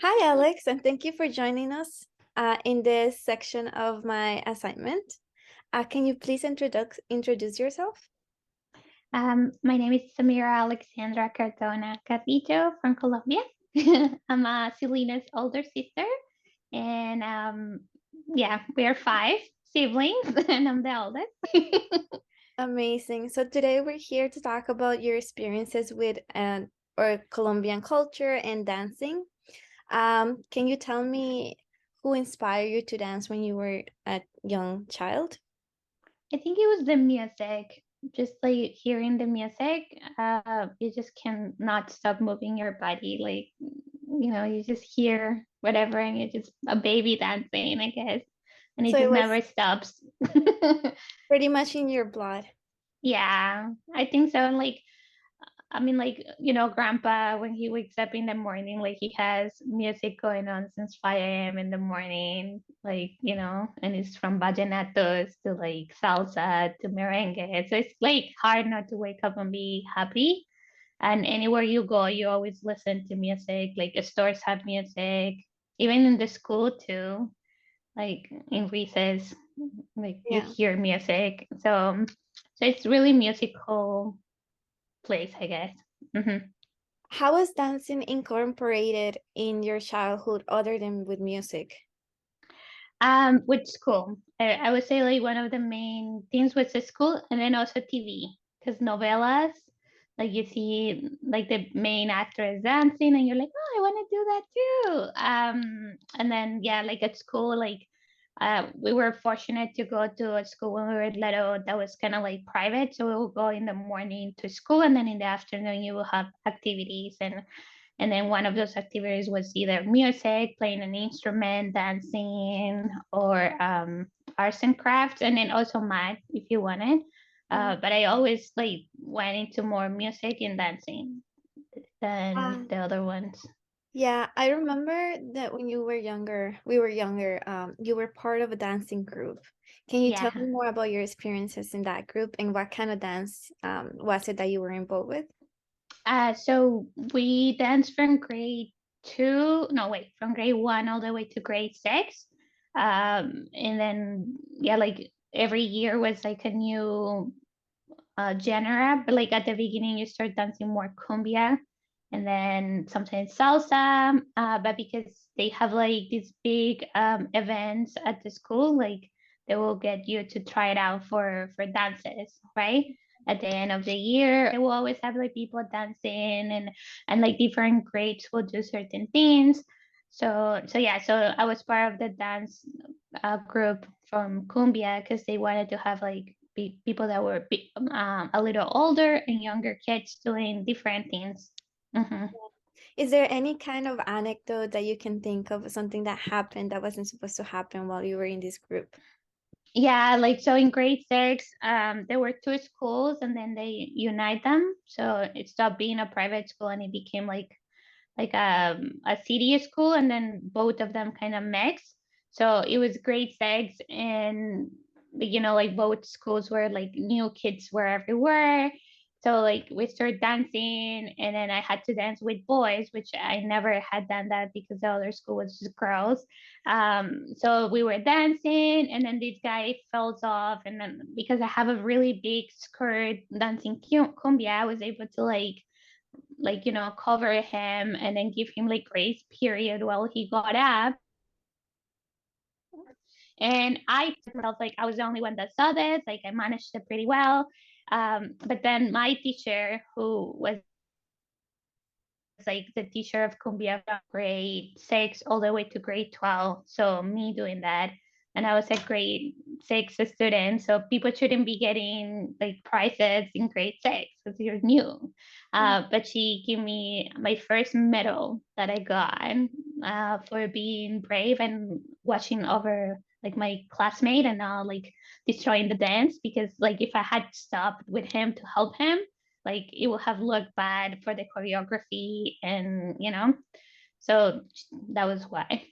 Hi, Alex, and thank you for joining us in this section of my assignment. Can you please introduce yourself? My name is Samira Alexandra Cardona Carrillo from Colombia. I'm Selena's older sister, and yeah, we are five siblings, and I'm the oldest. Amazing. So today we're here to talk about your experiences with or Colombian culture and dancing. Can you tell me who inspired you to dance when you were a young child? I think it was the music. Just like hearing the music, you just can not stop moving your body. Like, you just hear whatever, and you're just a baby dancing, I guess, and it So it just was never stops. pretty much in your blood. Yeah, I think so. And like, I mean, like, grandpa, when he wakes up in the morning, like he has music going on since 5 a.m. in the morning, like, and it's from vallenatos to like salsa to merengue. So it's like hard not to wake up and be happy. And anywhere you go, you always listen to music. Like the stores have music, even in the school too, like in recess, like you Yeah. hear music. So it's really musical place, I guess. Hmm. How was dancing incorporated in your childhood other than with music? With school, I would say like one of the main things was the school, and then also TV, because novelas, like you see like the main actor is dancing, and you're like, oh, I want to do that too. And then yeah, like at school, like we were fortunate to go to a school when we were little that was kind of like private, so we would go in the morning to school, and then in the afternoon you will have activities. And then one of those activities was either music, playing an instrument, dancing, or arts and crafts, and then also math if you wanted. Mm. But I always like went into more music and dancing than Uh, the other ones. Yeah, I remember that when you were younger, we were younger, you were part of a dancing group. Can you tell Yeah. me more about your experiences in that group and what kind of dance was it that you were involved with? So we danced from grade two, no, wait, from grade one all the way to grade six. And then, yeah, like every year was like a new genre, but like at the beginning you start dancing more cumbia and then sometimes salsa. But because they have like these big events at the school, like they will get you to try it out for dances, right? At the end of the year, they will always have like people dancing, and like different grades will do certain things. So yeah, so I was part of the dance group from cumbia because they wanted to have like people that were a little older and younger kids doing different things. Hmm. Is there any kind of anecdote that you can think of, something that happened that wasn't supposed to happen while you were in this group? Yeah, like so in grade six, there were two schools and then they unite them. So it stopped being a private school and it became like a city school, and then both of them kind of mixed. So it was grade six, and like both schools were like new kids were everywhere. So like we started dancing, and then I had to dance with boys, which I never had done that because the other school was just girls. So we were dancing, and then this guy falls off, and then because I have a really big skirt dancing cumbia, I was able to cover him and then give him like grace period while he got up. And I felt like I was the only one that saw this, like I managed it pretty well. But then my teacher, who was like the teacher of cumbia from grade six all the way to grade 12, so me doing that, and I was a grade six student, so people shouldn't be getting like prizes in grade six because you're new. Mm. But she gave me my first medal that I got for being brave and watching over like my classmate and not like destroying the dance, because like if I had stopped with him to help him, like it would have looked bad for the choreography, and so that was why.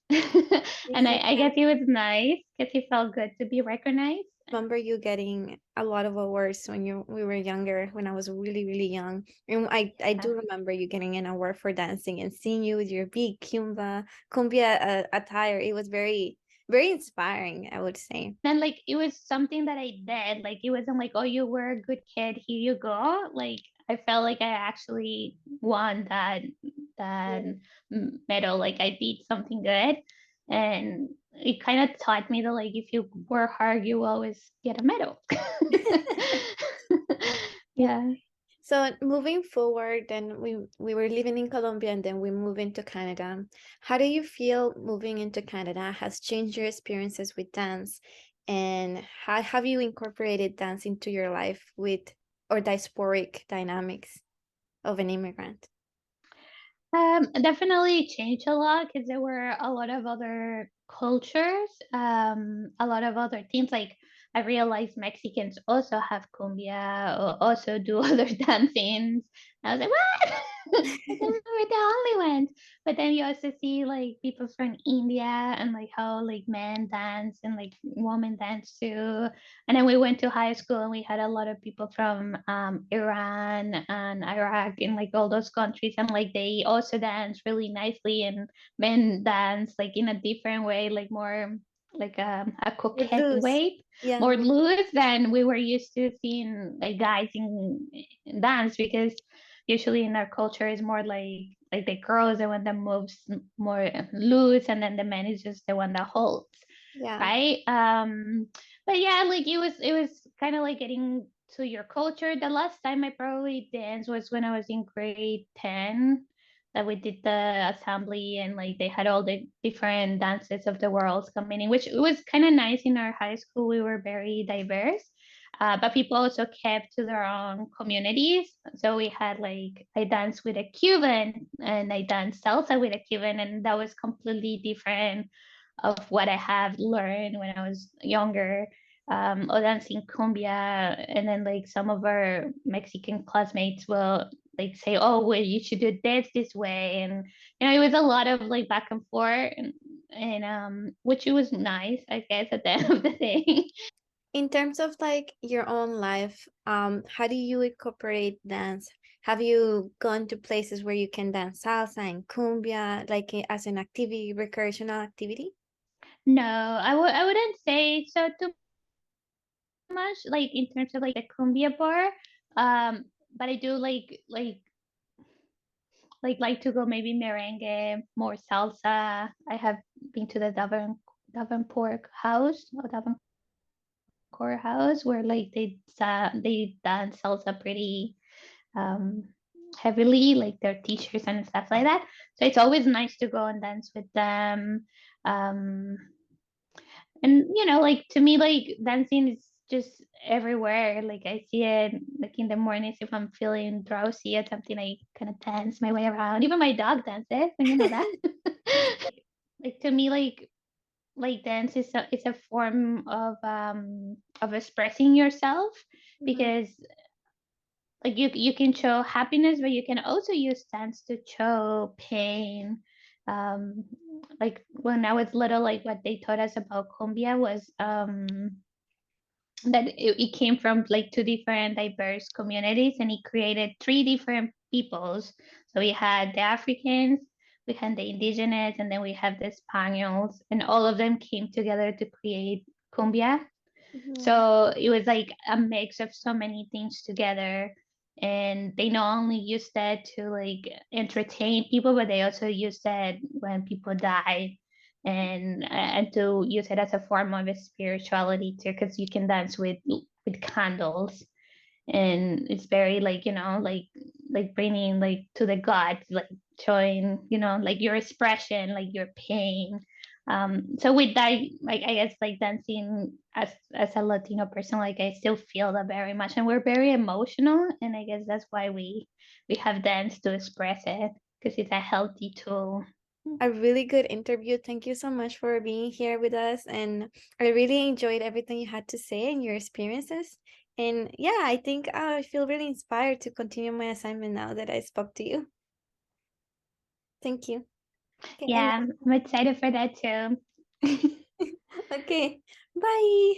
And Amazing. I guess it was nice because it felt good to be recognized. Remember you getting a lot of awards when we were younger, when I was really, really young. And I Yeah. do remember you getting an award for dancing and seeing you with your big cumbia attire. It was very, very inspiring, I would say. Then like it was something that I did. Like it wasn't like, oh, you were a good kid, here you go. Like I felt like I actually won that Yeah. medal. Like I did something good. And it kind of taught me that like if you work hard, you always get a medal. Yeah. So moving forward, then we were living in Colombia and then we moved into Canada. How do you feel moving into Canada has changed your experiences with dance? And how have you incorporated dance into your life with or diasporic dynamics of an immigrant? Definitely changed a lot because there were a lot of other cultures, a lot of other things. Like I realized Mexicans also have cumbia, or also do other dancings. I was like, what? I thought we were the only ones. But then you also see like people from India and like how like men dance and like women dance too. And then we went to high school and we had a lot of people from Iran and Iraq and like all those countries, and like they also dance really nicely, and men dance like in a different way, like more like a With coquette loose. way, Yeah. more loose than we were used to seeing like guys in dance, because usually in our culture is more like the girl is the one that moves more loose, and then the man is just the one that holds, Yeah. right? But yeah, like it was kind of like getting to your culture. The last time I probably danced was when I was in grade 10, that we did the assembly, and like they had all the different dances of the world coming in, which was kind of nice. In our high school we were very diverse, but people also kept to their own communities. So we had like I danced with a Cuban and I danced salsa with a Cuban, and that was completely different of what I have learned when I was younger. Or dancing cumbia, and then like some of our Mexican classmates will like say, "Oh, well, you should do this way," and it was a lot of like back and forth, and which it was nice, I guess, at the end of the day. In terms of like your own life, how do you incorporate dance? Have you gone to places where you can dance salsa and cumbia, like as an activity, recreational activity? No, I wouldn't say so too much, like in terms of like the cumbia bar. But I do like to go maybe merengue, more salsa. I have been to the Davenport house or Davenport house where like they dance salsa pretty um heavily, like their teachers and stuff like that. So it's always nice to go and dance with them. Um and like to me, like dancing is just everywhere. Like I see it like in the mornings if I'm feeling drowsy or something, I kind of dance my way around. Even my dog dances, and you know that. Like to me, like dance is a form of expressing yourself, Mhm. because like you can show happiness, but you can also use dance to show pain. um like when I was little, like what they taught us about cumbia was that it came from like two different diverse communities, and it created three different peoples. So we had the Africans, we had the indigenous, and then we have the Spaniards, and all of them came together to create cumbia. Mhm. So it was like a mix of so many things together. And they not only used that to like entertain people, but they also used that when people die, and to use it as a form of a spirituality too, because you can dance with candles, and it's very like like bringing like to the gods, like showing like your expression, like your pain. So with that, like I guess like dancing as a Latino person, like I still feel that very much, and we're very emotional, and I guess that's why we have dance to express it, because it's a healthy tool. A really good interview. Thank you so much for being here with us. And I really enjoyed everything you had to say and your experiences. And yeah, I think I feel really inspired to continue my assignment now that I spoke to you. Thank you. Okay, and Yeah, I'm excited for that too. okay, bye.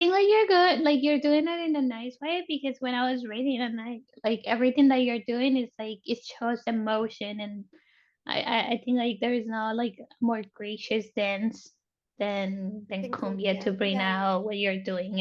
I think like you're good, like you're doing it in a nice way because when I was reading and like everything that you're doing is like it shows emotion and I think like there is no like more gracious dance than Thank you. cumbia Yeah, to bring yeah. out what you're doing